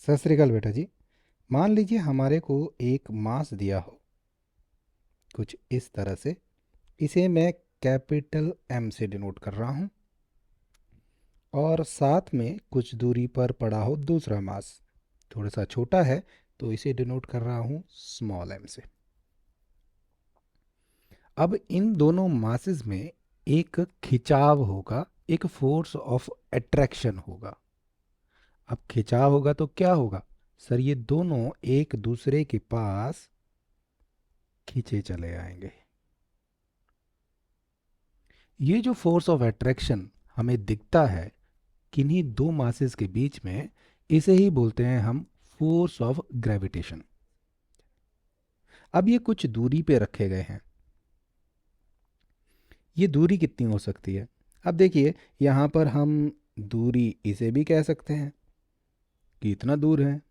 सत श्री अकाल बेटा जी। मान लीजिए हमारे को एक मास दिया हो कुछ इस तरह से। इसे मैं कैपिटल एम से डिनोट कर रहा हूँ और साथ में कुछ दूरी पर पड़ा हो दूसरा मास, थोड़ा सा छोटा है, तो इसे डिनोट कर रहा हूँ स्मॉल एम से। अब इन दोनों मासेस में एक खिंचाव होगा, एक फोर्स ऑफ अट्रैक्शन होगा। अब खिंचाव होगा तो क्या होगा सर, ये दोनों एक दूसरे के पास खींचे चले आएंगे। ये जो फोर्स ऑफ अट्रैक्शन हमें दिखता है किन्हीं दो मासेस के बीच में, इसे ही बोलते हैं हम फोर्स ऑफ ग्रेविटेशन। अब ये कुछ दूरी पे रखे गए हैं। ये दूरी कितनी हो सकती है? अब देखिए, यहाँ पर हम दूरी इसे भी कह सकते हैं कि इतना दूर है,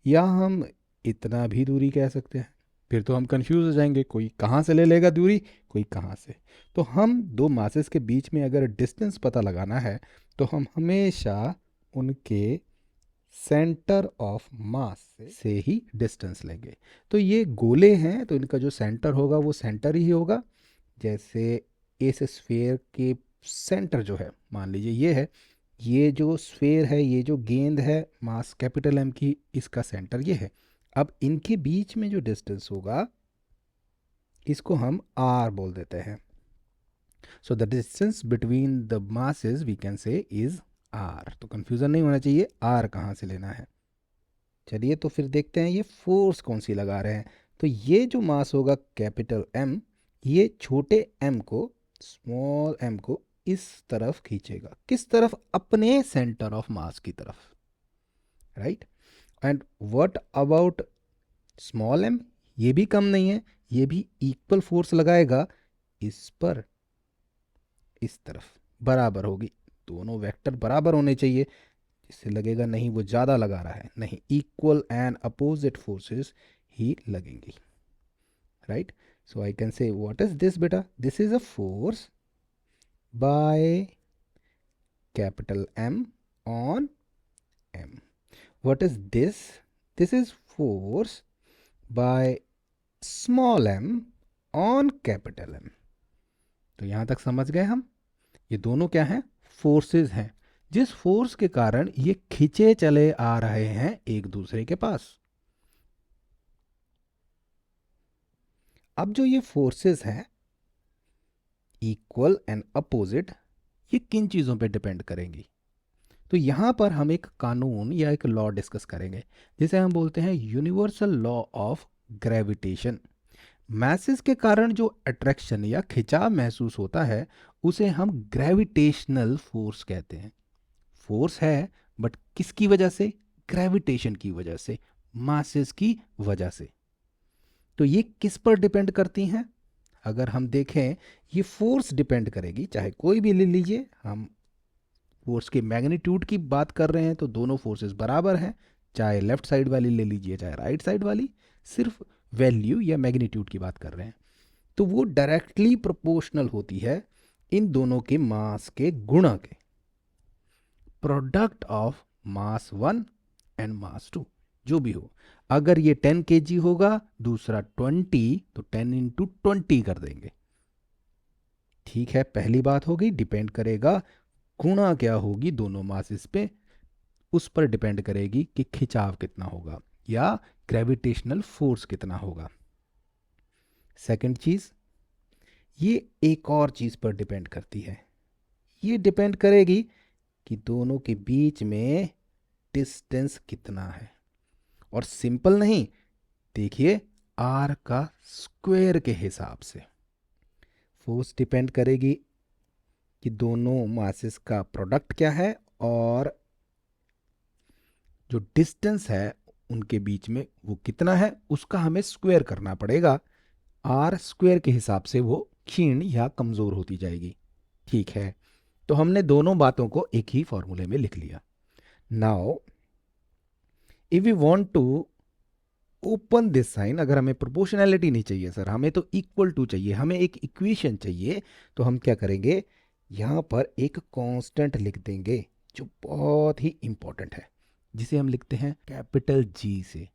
या हम इतना भी दूरी कह सकते हैं। फिर तो हम कंफ्यूज हो जाएंगे, कोई कहाँ से ले लेगा दूरी, कोई कहाँ से। तो हम दो मासेस के बीच में अगर डिस्टेंस पता लगाना है तो हम हमेशा उनके सेंटर ऑफ मास से ही डिस्टेंस लेंगे। तो ये गोले हैं तो इनका जो सेंटर होगा वो सेंटर ही होगा। जैसे इस स्फेयर के सेंटर जो है, मान लीजिए ये है, ये जो स्फेयर है, ये जो गेंद है मास कैपिटल एम की, इसका सेंटर ये है। अब इनके बीच में जो डिस्टेंस होगा इसको हम आर बोल देते हैं। So the distance between the masses we can say is R. तो कंफ्यूजन नहीं होना चाहिए, आर कहाँ से लेना है। चलिए तो फिर देखते हैं ये फोर्स कौन सी लगा रहे हैं। तो ये जो मास होगा कैपिटल एम, ये छोटे एम को, स्मॉल एम को इस तरफ खींचेगा। किस तरफ? अपने सेंटर ऑफ मास की तरफ, right. And what about small M? ये भी कम नहीं है, ये भी इक्वल फोर्स लगाएगा इस पर, इस तरफ बराबर होगी। दोनों वेक्टर बराबर होने चाहिए। इससे लगेगा नहीं वो ज़्यादा लगा रहा है, नहीं, इक्वल एंड अपोजिट फोर्सेस ही लगेंगी, right. So I can say what is this बेटा, this is a force by capital M on M. What is this? This is force by small M on capital M. तो यहां तक समझ गए हम। ये दोनों क्या हैं? फोर्सेस हैं, जिस फोर्स के कारण ये खींचे चले आ रहे हैं एक दूसरे के पास। अब जो ये फोर्सेस हैं इक्वल एंड अपोजिट, ये किन चीज़ों पे डिपेंड करेंगी? तो यहाँ पर हम एक कानून या एक लॉ डिस्कस करेंगे जिसे हम बोलते हैं universal law of gravitation. Masses के कारण जो अट्रैक्शन या खिंचाव महसूस होता है उसे हम ग्रेविटेशनल फोर्स कहते हैं। फोर्स है बट किसकी वजह से? ग्रेविटेशन की वजह से, मासेस की वजह से। तो ये किस पर डिपेंड करती हैं? अगर हम देखें, ये फोर्स डिपेंड करेगी, चाहे कोई भी ले लीजिए। हम फोर्स के मैग्नीट्यूड की बात कर रहे हैं तो दोनों फोर्सेस बराबर हैं, चाहे लेफ्ट साइड वाली ले लीजिए चाहे राइट साइड वाली। सिर्फ वैल्यू या मैग्नीट्यूड की बात कर रहे हैं, तो वो डायरेक्टली प्रोपोर्शनल होती है इन दोनों के मास के गुणा के, product of mass 1 and mass 2, जो भी हो। अगर ये 10 kg होगा, दूसरा 20, तो 10 इंटू 20 कर देंगे। ठीक है, पहली बात होगी, डिपेंड करेगा गुणा क्या होगी दोनों मासेस पे, उस पर डिपेंड करेगी कि खिंचाव कितना होगा या ग्रेविटेशनल फोर्स कितना होगा। सेकंड चीज, ये एक और चीज पर डिपेंड करती है। ये डिपेंड करेगी कि दोनों के बीच में डिस्टेंस कितना है। और सिंपल नहीं, देखिए, आर का स्क्वायर के हिसाब से। फोर्स डिपेंड करेगी कि दोनों मासेस का प्रोडक्ट क्या है, और जो डिस्टेंस है उनके बीच में वो कितना है, उसका हमें स्क्वायर करना पड़ेगा। आर स्क्वायर के हिसाब से वो क्षीण या कमज़ोर होती जाएगी। ठीक है, तो हमने दोनों बातों को एक ही फॉर्मूले में लिख लिया। Now if you want to open this sign, अगर हमें प्रोपोर्शनैलिटी नहीं चाहिए सर, हमें तो इक्वल टू चाहिए, हमें एक इक्वेशन चाहिए, तो हम क्या करेंगे, यहाँ पर एक कांस्टेंट लिख देंगे जो बहुत ही इंपॉर्टेंट है। जिसे हम लिखते हैं कैपिटल जी से।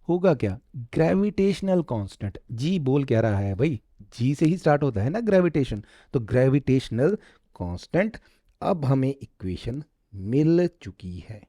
होगा क्या? Gravitational constant. जी बोल क्या रहा है भाई? जी से ही स्टार्ट होता है ना ग्रेविटेशन। तो ग्रेविटेशनल कांस्टेंट। अब हमें इक्वेशन मिल चुकी है।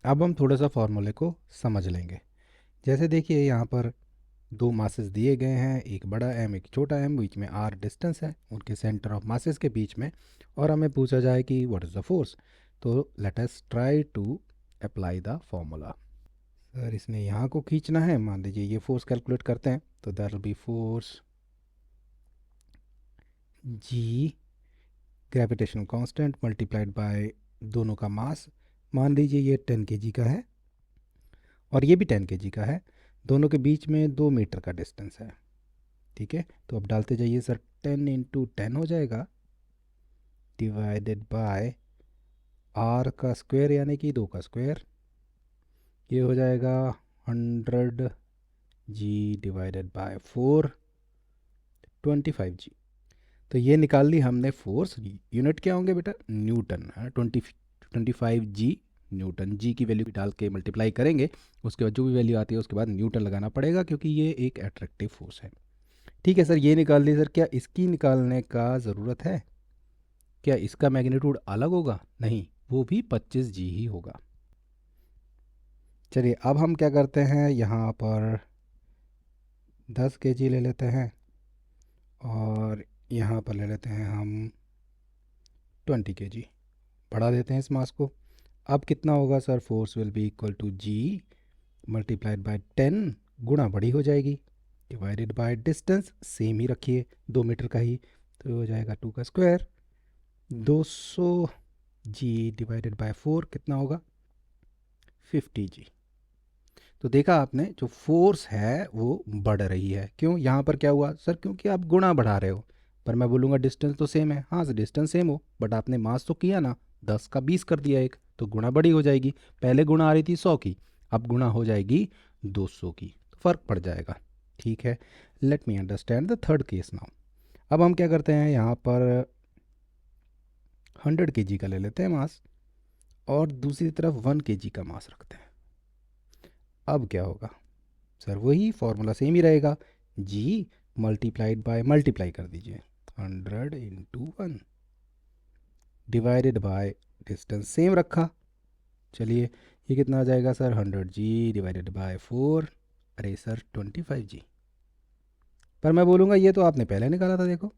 अब हम थोड़ा सा फॉर्मूले को समझ लेंगे। जैसे देखिए यहाँ पर दो मासेस दिए गए हैं, एक बड़ा एम एक छोटा एम, बीच में आर डिस्टेंस है उनके सेंटर ऑफ मासेस के बीच में, और हमें पूछा जाए कि व्हाट इज़ द फोर्स। तो let us try to apply the formula. Sir इसने यहाँ को खींचना है, मान लीजिए ये फोर्स कैलकुलेट करते हैं, तो that will be force G gravitational constant multiplied by दोनों का मास। मान लीजिए ये 10 kg का है और ये भी 10 kg का है, दोनों के बीच में 2 मीटर का डिस्टेंस है। ठीक है, तो अब डालते जाइए सर, 10 × 10 हो जाएगा, डिवाइडेड बाय आर का स्क्वायर यानी कि 2 का स्क्वायर, ये हो जाएगा 100 g डिवाइडेड बाय 4, 25 g। तो ये निकाल ली हमने फोर्स। यूनिट क्या होंगे बेटा? न्यूटन। हाँ, 25 g न्यूटन। जी की वैल्यू डाल के मल्टीप्लाई करेंगे, उसके बाद जो भी वैल्यू आती है उसके बाद न्यूटन लगाना पड़ेगा, क्योंकि ये एक अट्रैक्टिव फोर्स है। ठीक है सर, ये निकाल ली सर। क्या इसकी निकालने का ज़रूरत है? क्या इसका मैग्नीट्यूड अलग होगा? नहीं, वो भी 25 g ही होगा। चलिए अब हम क्या करते हैं, यहाँ पर 10 kg ले लेते हैं और यहाँ पर ले लेते हैं हम 20 kg, बढ़ा देते हैं इस मास को। अब कितना होगा sir? Force will be equal to G multiplied by 10, गुणा बड़ी हो जाएगी, डिवाइडेड बाय डिस्टेंस सेम ही रखिए, 2 मीटर का ही, तो हो जाएगा 2 का स्क्वायर, 200 g डिवाइडेड बाय 4 कितना होगा? 50 g। तो देखा आपने, जो फोर्स है वो बढ़ रही है। क्यों? यहाँ पर क्या हुआ सर? क्योंकि आप गुणा बढ़ा रहे हो। पर मैं बोलूँगा डिस्टेंस तो सेम है। हाँ, डिस्टेंस सेम हो, बट आपने मास तो किया ना, 10 का 20 कर दिया एक, तो गुणा बड़ी हो जाएगी। पहले गुणा आ रही थी 100 की, अब गुणा हो जाएगी 200 की, तो फ़र्क पड़ जाएगा। ठीक है, let me understand the third case now. अब हम क्या करते हैं, यहाँ पर 100 kg का ले लेते हैं मास, और दूसरी तरफ 1 kg का मास रखते हैं। अब क्या होगा सर? वही फॉर्मूला सेम ही रहेगा, जी मल्टीप्लाइड बाय, मल्टीप्लाई कर दीजिए, 100 × 1 डिवाइडेड बाय डिस्टेंस सेम रखा। चलिए ये कितना आ जाएगा सर? 100 g डिवाइडेड बाय 4, अरे सर 25 g। पर मैं बोलूँगा ये तो आपने पहले निकाला था, देखो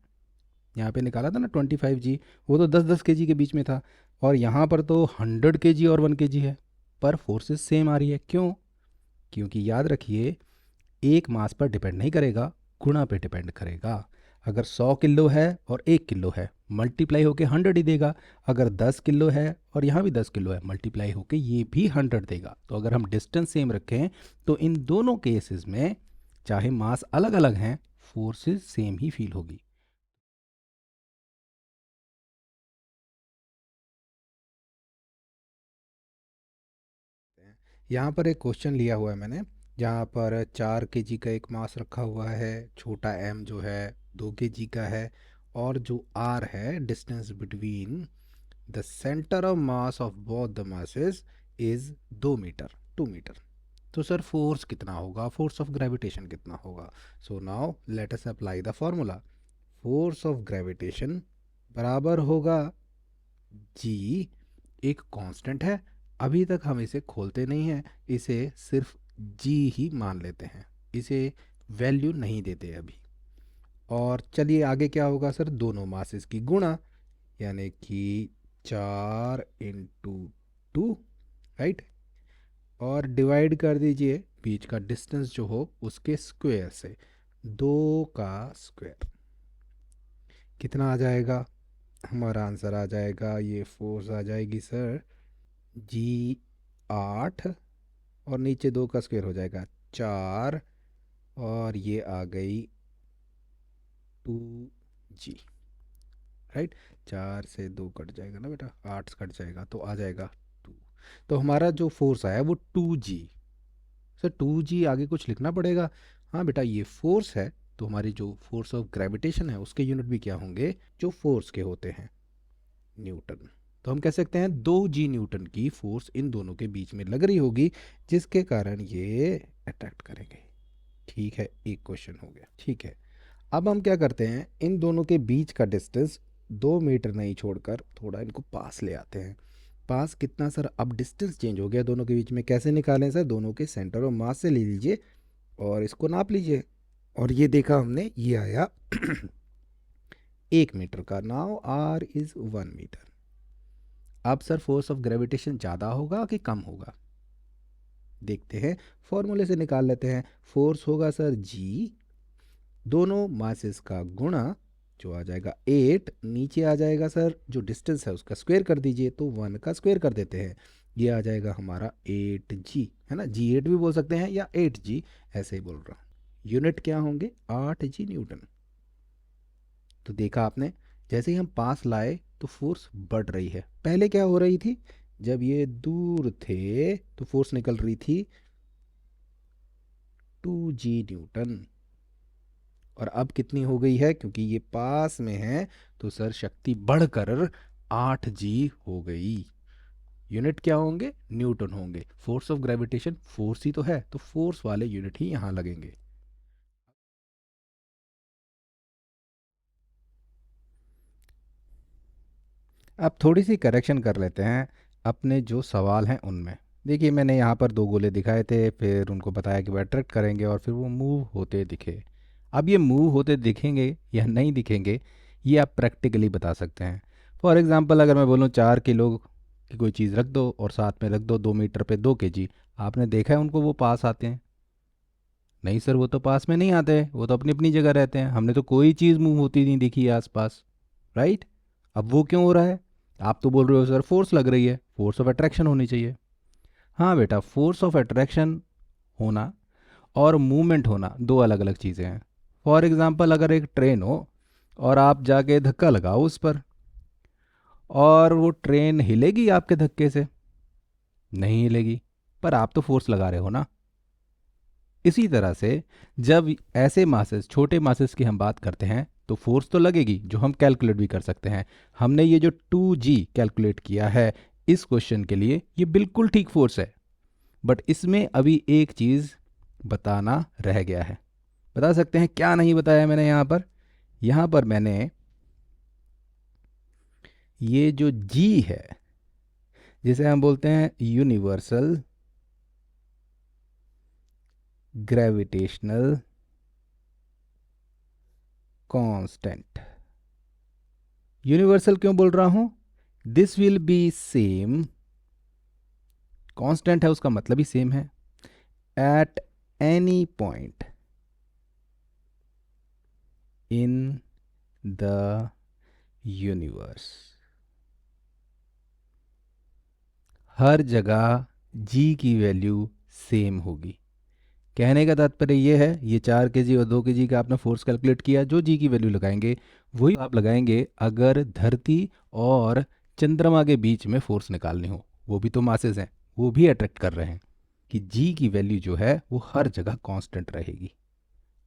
यहाँ पे निकाला था ना 25 g, वो तो 10-10 kg के बीच में था, और यहाँ पर तो 100 kg और 1 kg है, पर फोर्सेस सेम आ रही है। क्यों? क्योंकि याद रखिए, एक मास पर डिपेंड नहीं करेगा, गुणा पे डिपेंड करेगा। अगर 100 किलो है और 1 किलो है, मल्टीप्लाई होके 100 ही देगा। अगर 10 किलो है और यहाँ भी 10 किलो है, मल्टीप्लाई होके ये भी 100 देगा। तो अगर हम डिस्टेंस सेम रखें तो इन दोनों केसेस में, चाहे मास अलग अलग हैं, फोर्सेस सेम ही फील होगी। यहाँ पर एक क्वेश्चन लिया हुआ है मैंने, जहाँ पर 4 kg का एक मास रखा हुआ है, छोटा एम जो है 2 kg का है, और जो आर है, distance between the centre of mass of both the masses is 2 meter, 2 meter. तो सर फोर्स कितना होगा? फोर्स ऑफ ग्रेविटेशन कितना होगा? So now let us apply the formula. Force of gravitation बराबर होगा जी, एक कांस्टेंट है, अभी तक हम इसे खोलते नहीं हैं, इसे सिर्फ जी ही मान लेते हैं, इसे वैल्यू नहीं देते अभी। और चलिए आगे क्या होगा सर? दोनों मासेस की गुणा, यानी कि 4 × 2, राइट, और डिवाइड कर दीजिए बीच का डिस्टेंस जो हो उसके स्क्वायर से, 2 का स्क्वायर। कितना आ जाएगा? हमारा आंसर आ जाएगा, ये फोर्स आ जाएगी सर जी 8, और नीचे 2 का स्क्वायर हो जाएगा 4, और ये आ गई 2g, राइट। 4 से 2 कट जाएगा ना बेटा, 8 कट जाएगा तो आ जाएगा 2। तो हमारा जो फोर्स आया वो 2g। सर 2g आगे कुछ लिखना पड़ेगा? हाँ बेटा, ये फोर्स है, तो हमारी जो फोर्स ऑफ ग्रेविटेशन है उसके यूनिट भी क्या होंगे, जो फोर्स के होते हैं, न्यूटन। तो हम कह सकते हैं 2g न्यूटन की फोर्स इन दोनों के बीच में लग रही होगी, जिसके कारण ये अट्रैक्ट करेंगे। ठीक है, एक क्वेश्चन हो गया। ठीक है, अब हम क्या करते हैं, इन दोनों के बीच का डिस्टेंस 2 मीटर नहीं छोड़कर थोड़ा इनको पास ले आते हैं। पास कितना सर? अब डिस्टेंस चेंज हो गया दोनों के बीच में, कैसे निकालें सर? दोनों के सेंटर और मास से ले लीजिए और इसको नाप लीजिए, और ये देखा हमने, ये आया 1 मीटर का। Now R is 1 meter. अब सर फोर्स ऑफ ग्रेविटेशन ज़्यादा होगा कि कम होगा? देखते हैं, फॉर्मूले से निकाल लेते हैं। फोर्स होगा सर जी, दोनों मासेस का गुणा, जो आ जाएगा 8, नीचे आ जाएगा सर जो डिस्टेंस है उसका स्क्वायर कर दीजिए, तो 1 का स्क्वायर कर देते हैं, ये आ जाएगा हमारा 8g, है ना। g8 भी बोल सकते हैं या 8g, ऐसे ही बोल रहा हूँ। यूनिट क्या होंगे? 8g Newton. तो देखा आपने, जैसे ही हम पास लाए तो फोर्स बढ़ रही है। पहले क्या हो रही थी, जब ये दूर थे तो फोर्स निकल रही थी 2g न्यूटन, और अब कितनी हो गई है? क्योंकि ये पास में है तो सर शक्ति बढ़कर 8g हो गई। यूनिट क्या होंगे? न्यूटन होंगे। फोर्स ऑफ ग्रेविटेशन फोर्स ही तो है, तो फोर्स वाले यूनिट ही यहाँ लगेंगे। अब थोड़ी सी करेक्शन कर लेते हैं अपने जो सवाल हैं उनमें। देखिए, मैंने यहाँ पर 2 गोले दिखाए थे, फिर उनको बताया कि वो अट्रैक्ट करेंगे और फिर वो मूव होते दिखे। अब ये मूव होते दिखेंगे या नहीं दिखेंगे, ये आप प्रैक्टिकली बता सकते हैं। फॉर एग्जांपल, अगर मैं बोलूँ 4 किलो की कोई चीज़ रख दो और साथ में रख दो 2 मीटर पे 2 kg, आपने देखा है उनको वो पास आते हैं? नहीं सर, वो तो पास में नहीं आते, वो तो अपनी अपनी जगह रहते हैं। हमने तो कोई चीज़ मूव होती नहीं दिखी आसपास, राइट। अब वो क्यों हो रहा है? आप तो बोल रहे हो सर फोर्स लग रही है, फोर्स ऑफ अट्रैक्शन होनी चाहिए। हाँ बेटा, फोर्स ऑफ अट्रैक्शन होना और मूवमेंट होना दो अलग अलग चीज़ें हैं। फॉर एग्जांपल, अगर एक ट्रेन हो और आप जाके धक्का लगाओ उस पर, और वो ट्रेन हिलेगी आपके धक्के से? नहीं हिलेगी, पर आप तो फोर्स लगा रहे हो ना। इसी तरह से जब ऐसे मासेस, छोटे मासेस की हम बात करते हैं, तो फोर्स तो लगेगी, जो हम कैलकुलेट भी कर सकते हैं। हमने ये जो 2g कैलकुलेट किया है इस क्वेश्चन के लिए, ये बिल्कुल ठीक फोर्स है। बट इसमें अभी एक चीज़ बताना रह गया है। बता सकते हैं क्या नहीं बताया मैंने यहाँ पर? यहाँ पर मैंने ये जो g है, जिसे हम बोलते हैं यूनिवर्सल ग्रेविटेशनल कांस्टेंट। यूनिवर्सल क्यों बोल रहा हूं? This will be same, constant है उसका मतलब ही सेम है, at any point in the universe. हर जगह जी की वैल्यू सेम होगी। कहने का तात्पर्य ये है, ये 4 kg और 2 kg का आपने फोर्स कैलकुलेट किया, जो जी की वैल्यू लगाएंगे वही आप लगाएंगे अगर धरती और चंद्रमा के बीच में फोर्स निकालनी हो। वो भी तो मासेस हैं, वो भी अट्रैक्ट कर रहे हैं, कि जी की वैल्यू जो है वो हर जगह कांस्टेंट रहेगी।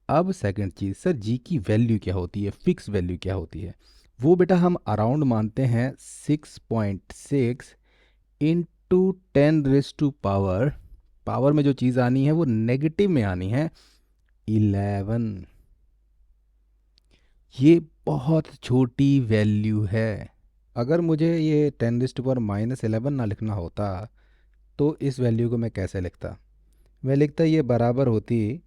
अब सेकंड चीज़, सर जी की वैल्यू क्या होती है, फिक्स वैल्यू क्या होती है? वो बेटा हम अराउंड मानते हैं 6.6 into 10 raise to power, power में जो चीज़ आनी है वो नेगेटिव में आनी है 11। ये बहुत छोटी वैल्यू है। अगर मुझे ये 10 रेज़ टू पावर -11 ना लिखना होता तो इस वैल्यू को मैं कैसे लिखता? मैं लिखता ये बराबर होती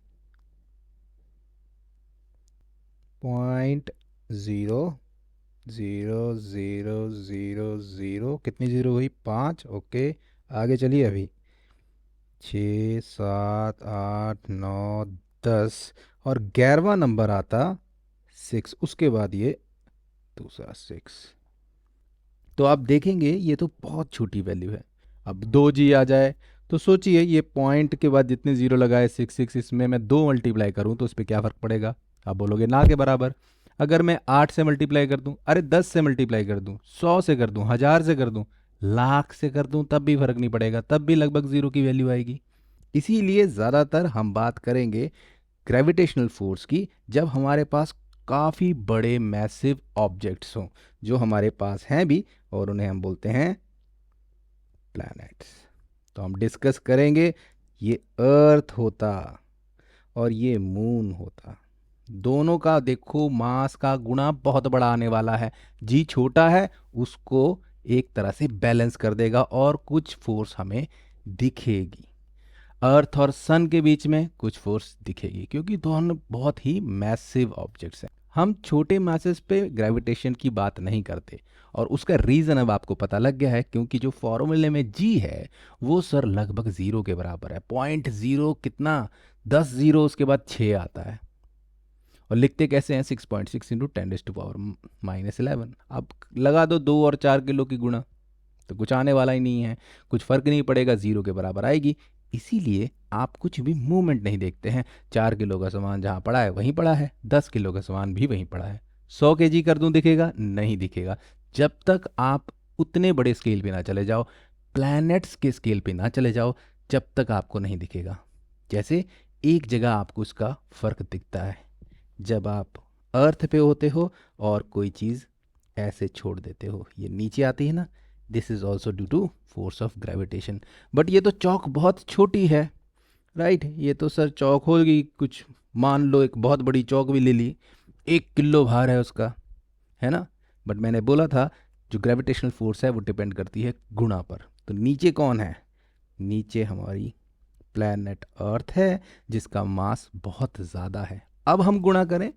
0.0000, कितनी ज़ीरो हुई? 5। ओके, आगे चलिए। अभी 6 7 8 9 10, और 11वां नंबर आता 6, उसके बाद ये दूसरा 6। तो आप देखेंगे ये तो बहुत छोटी वैल्यू है। अब 2g आ जाए तो सोचिए ये पॉइंट के बाद जितने जीरो लगाए 6 इसमें मैं 2 मल्टीप्लाई करूं तो उस पर क्या फ़र्क पड़ेगा? आप बोलोगे ना के बराबर। अगर मैं 8 से मल्टीप्लाई कर दूं, अरे 10 से मल्टीप्लाई कर दूं, 100 से कर दूं, 1000 से कर दूं, लाख से कर दूं, तब भी फ़र्क नहीं पड़ेगा, तब भी लगभग ज़ीरो की वैल्यू आएगी। इसीलिए ज़्यादातर हम बात करेंगे ग्रेविटेशनल फोर्स की जब हमारे पास काफ़ी बड़े मैसिव ऑब्जेक्ट्स हों, जो हमारे पास हैं भी, और उन्हें हम बोलते हैं प्लैनेट्स। तो हम डिस्कस करेंगे ये अर्थ होता और ये मून होता, दोनों का देखो मास का गुणा बहुत बड़ा आने वाला है। जी छोटा है उसको एक तरह से बैलेंस कर देगा और कुछ फोर्स हमें दिखेगी। अर्थ और सन के बीच में कुछ फोर्स दिखेगी क्योंकि दोनों बहुत ही मैसिव ऑब्जेक्ट्स हैं। हम छोटे मैसेज पे ग्रेविटेशन की बात नहीं करते और उसका रीज़न अब आपको पता लग गया है, क्योंकि जो फॉर्मूले में जी है वो सर लगभग ज़ीरो के बराबर है। 0.0 कितना, 10 जीरो उसके बाद 6 आता है। और लिखते कैसे हैं? 6.6 इंटू 10⁻⁻11। अब लगा दो 2 और 4 किलो की गुणा, तो कुछ आने वाला ही नहीं है, कुछ फ़र्क नहीं पड़ेगा, ज़ीरो के बराबर आएगी। इसीलिए आप कुछ भी मूवमेंट नहीं देखते हैं। 4 किलो का सामान जहाँ पड़ा है वहीं पड़ा है, 10 किलो का सामान भी वहीं पड़ा है। 100 केजी कर दूं दिखेगा? नहीं दिखेगा। जब तक आप उतने बड़े स्केल पे ना चले जाओ, प्लैनेट्स के स्केल पे ना चले जाओ, जब तक आपको नहीं दिखेगा। जैसे एक जगह आपको उसका फ़र्क दिखता है जब आप अर्थ पे होते हो और कोई चीज़ ऐसे छोड़ देते हो, ये नीचे आती है ना, this is also due to force of gravitation. But ये तो चौक बहुत छोटी है, राइट? ये तो सर चौक होगी कुछ, मान लो एक बहुत बड़ी चौक भी ले ली, 1 किलो भार है उसका, है ना? बट मैंने बोला था जो ग्रेविटेशनल फोर्स है वो डिपेंड करती है गुणा पर। तो नीचे कौन है? नीचे हमारी प्लैनेट अर्थ है जिसका मास बहुत ज़्यादा है। अब हम गुणा करें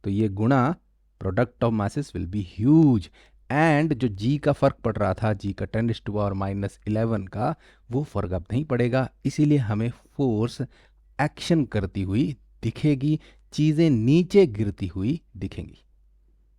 तो ये गुणा product of masses will be huge, and जो जी का फर्क पड़ रहा था, जी का 10⁻⁻11 का, वो फर्क अब नहीं पड़ेगा। इसीलिए हमें फोर्स एक्शन करती हुई दिखेगी, चीज़ें नीचे गिरती हुई दिखेंगी।